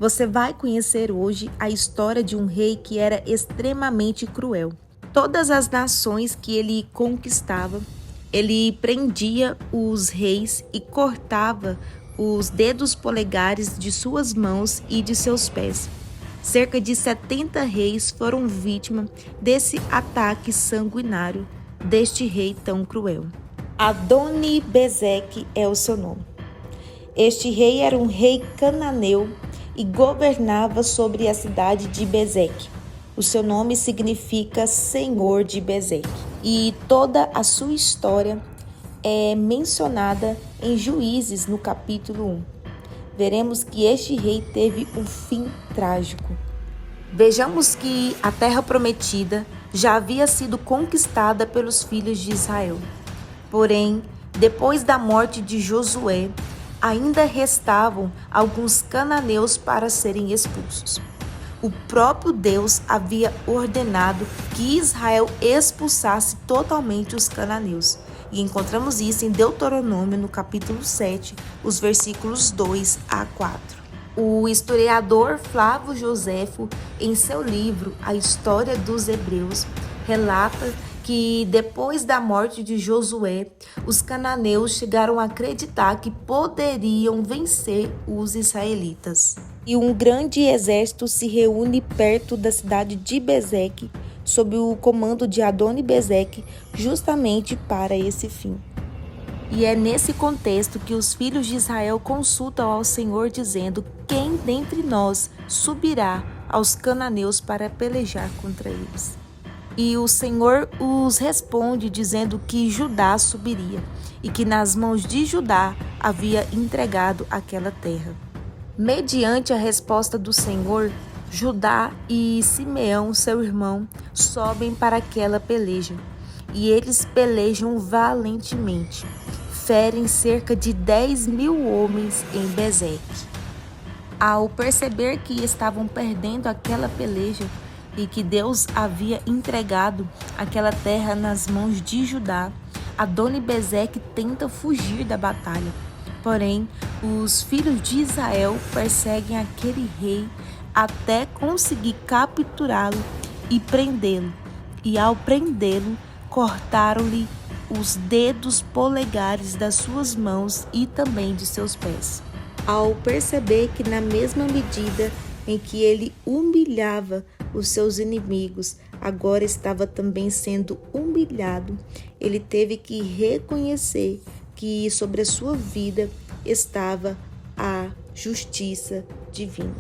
Você vai conhecer hoje a história de um rei que era extremamente cruel. Todas as nações que ele conquistava, ele prendia os reis e cortava os dedos polegares de suas mãos e de seus pés. Cerca de 70 reis foram vítimas desse ataque sanguinário deste rei tão cruel. Adoni-Bezeque é o seu nome. Este rei era um rei cananeu e governava sobre a cidade de Bezeque. O seu nome significa Senhor de Bezeque. E toda a sua história é mencionada em Juízes, no capítulo 1. Veremos que este rei teve um fim trágico. Vejamos que a terra prometida já havia sido conquistada pelos filhos de Israel. Porém, depois da morte de Josué, ainda restavam alguns cananeus para serem expulsos. O próprio Deus havia ordenado que Israel expulsasse totalmente os cananeus. E encontramos isso em Deuteronômio, no capítulo 7, os versículos 2 a 4. O historiador Flávio Joséfo, em seu livro A História dos Hebreus, relata que depois da morte de Josué, os cananeus chegaram a acreditar que poderiam vencer os israelitas. E um grande exército se reúne perto da cidade de Bezeque, sob o comando de Adoni-Bezeque, justamente para esse fim. E é nesse contexto que os filhos de Israel consultam ao Senhor, dizendo: quem dentre nós subirá aos cananeus para pelejar contra eles? E o Senhor os responde dizendo que Judá subiria e que nas mãos de Judá havia entregado aquela terra. Mediante a resposta do Senhor, Judá e Simeão, seu irmão, sobem para aquela peleja. E eles pelejam valentemente. Ferem cerca de 10.000 homens em Bezeque. Ao perceber que estavam perdendo aquela peleja, e que Deus havia entregado aquela terra nas mãos de Judá, Adoni-Bezeque tenta fugir da batalha. Porém, os filhos de Israel perseguem aquele rei até conseguir capturá-lo e prendê-lo. E ao prendê-lo, cortaram-lhe os dedos polegares das suas mãos e também de seus pés. Ao perceber que na mesma medida em que ele humilhava os seus inimigos, agora estava também sendo humilhado, ele teve que reconhecer que sobre a sua vida estava a justiça divina.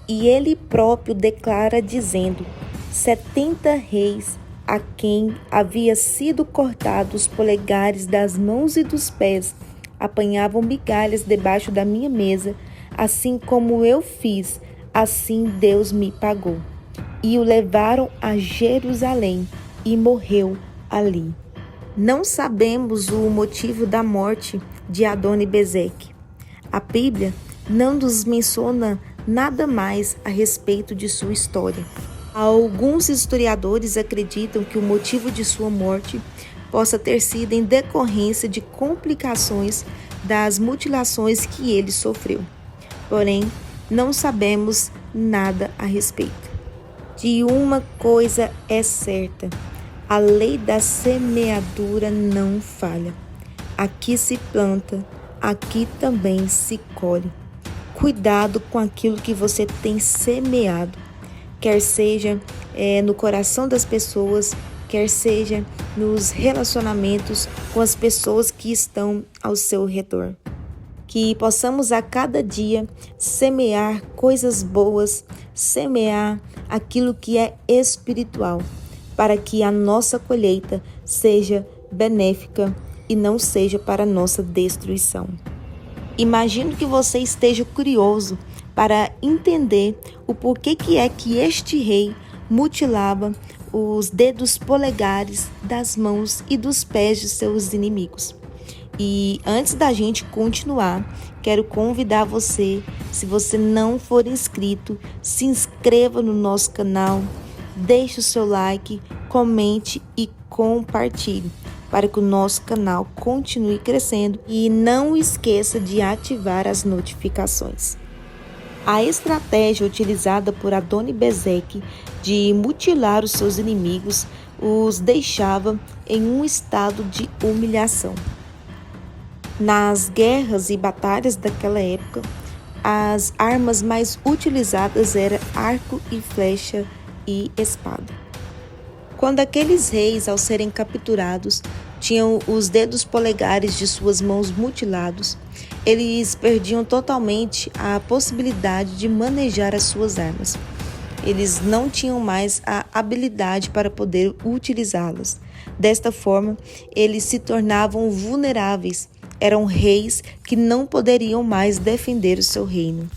E ele próprio declara dizendo: 70 reis a quem havia sido cortados os polegares das mãos e dos pés apanhavam migalhas debaixo da minha mesa, assim como eu fiz, assim Deus me pagou. E o levaram a Jerusalém e morreu ali. Não sabemos o motivo da morte de Adoni-Bezeque. A Bíblia não nos menciona nada mais a respeito de sua história. Alguns historiadores acreditam que o motivo de sua morte possa ter sido em decorrência de complicações das mutilações que ele sofreu. Porém, não sabemos nada a respeito. De uma coisa é certa: a lei da semeadura não falha. Aqui se planta, aqui também se colhe. Cuidado com aquilo que você tem semeado, quer seja no coração das pessoas, quer seja nos relacionamentos com as pessoas que estão ao seu redor. Que possamos a cada dia semear coisas boas, semear aquilo que é espiritual, para que a nossa colheita seja benéfica e não seja para nossa destruição. Imagino que você esteja curioso para entender o porquê que é que este rei mutilava os dedos polegares das mãos e dos pés de seus inimigos. E antes da gente continuar, quero convidar você, se você não for inscrito, se inscreva no nosso canal, deixe o seu like, comente e compartilhe, para que o nosso canal continue crescendo, e não esqueça de ativar as notificações. A estratégia utilizada por Adoni-Bezeque de mutilar os seus inimigos os deixava em um estado de humilhação. Nas guerras e batalhas daquela época, as armas mais utilizadas eram arco e flecha e espada. Quando aqueles reis, ao serem capturados, tinham os dedos polegares de suas mãos mutilados, eles perdiam totalmente a possibilidade de manejar as suas armas. Eles não tinham mais a habilidade para poder utilizá-las. Desta forma, eles se tornavam vulneráveis. Eram reis que não poderiam mais defender o seu reino.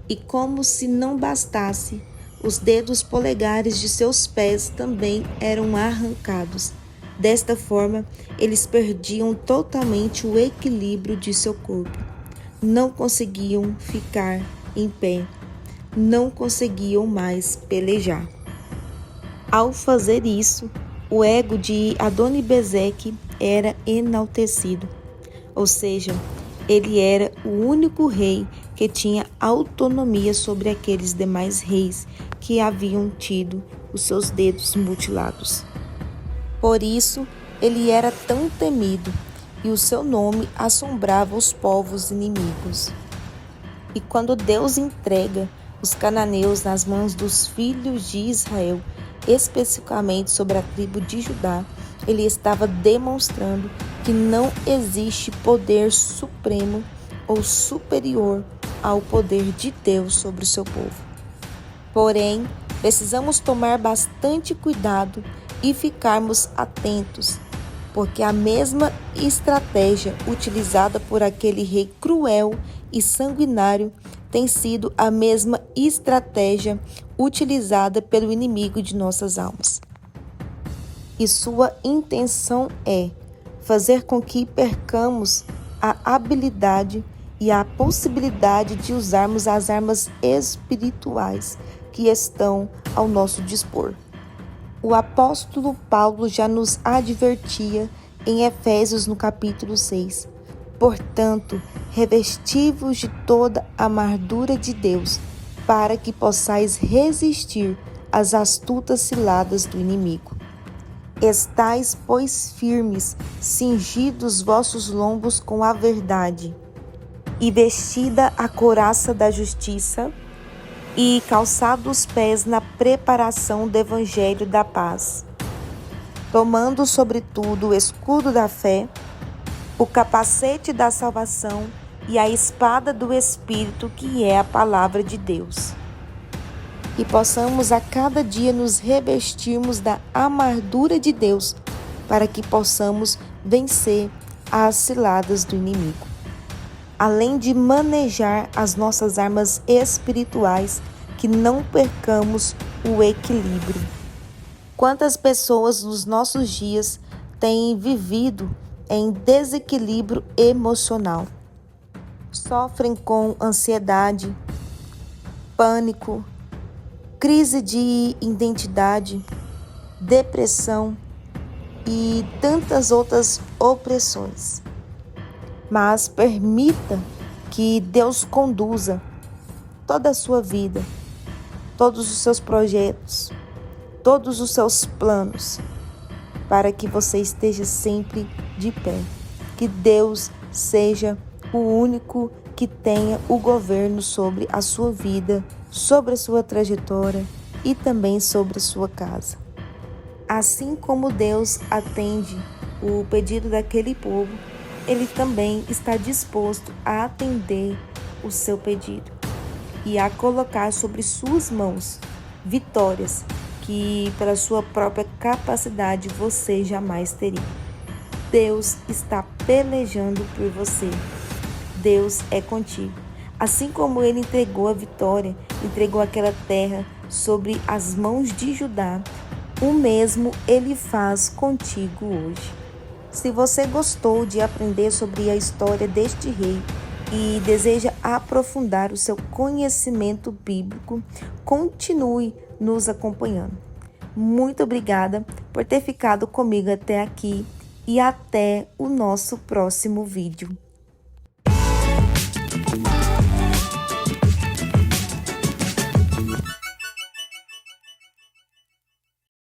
E como se não bastasse, os dedos polegares de seus pés também eram arrancados. Desta forma, eles perdiam totalmente o equilíbrio de seu corpo. Não conseguiam ficar em pé. Não conseguiam mais pelejar. Ao fazer isso, o ego de Adoni-Bezeque era enaltecido. Ou seja, ele era o único rei que tinha autonomia sobre aqueles demais reis que haviam tido os seus dedos mutilados. Por isso, ele era tão temido e o seu nome assombrava os povos inimigos. E quando Deus entrega os cananeus nas mãos dos filhos de Israel, especificamente sobre a tribo de Judá, ele estava demonstrando que não existe poder supremo ou superior ao poder de Deus sobre o seu povo. Porém, precisamos tomar bastante cuidado e ficarmos atentos, porque a mesma estratégia utilizada por aquele rei cruel e sanguinário tem sido a mesma estratégia utilizada pelo inimigo de nossas almas. E sua intenção é fazer com que percamos a habilidade e a possibilidade de usarmos as armas espirituais que estão ao nosso dispor. O apóstolo Paulo já nos advertia em Efésios no capítulo 6. Portanto, revesti-vos de toda a armadura de Deus, para que possais resistir às astutas ciladas do inimigo. Estais, pois, firmes, cingidos vossos lombos com a verdade, e vestida a couraça da justiça, e calçados os pés na preparação do evangelho da paz, tomando sobretudo o escudo da fé, o capacete da salvação e a espada do Espírito, que é a palavra de Deus. E possamos a cada dia nos revestirmos da armadura de Deus, para que possamos vencer as ciladas do inimigo. Além de manejar as nossas armas espirituais, que não percamos o equilíbrio. Quantas pessoas nos nossos dias têm vivido em desequilíbrio emocional? Sofrem com ansiedade, pânico, crise de identidade, depressão e tantas outras opressões. Mas permita que Deus conduza toda a sua vida, todos os seus projetos, todos os seus planos, para que você esteja sempre de pé. Que Deus seja o único que tenha o governo sobre a sua vida, sobre a sua trajetória e também sobre a sua casa. Assim como Deus atende o pedido daquele povo, Ele também está disposto a atender o seu pedido e a colocar sobre suas mãos vitórias que, pela sua própria capacidade, você jamais teria. Deus está pelejando por você. Deus é contigo. Assim como Ele entregou a vitória, entregou aquela terra sobre as mãos de Judá, o mesmo Ele faz contigo hoje. Se você gostou de aprender sobre a história deste rei e deseja aprofundar o seu conhecimento bíblico, continue nos acompanhando. Muito obrigada por ter ficado comigo até aqui e até o nosso próximo vídeo.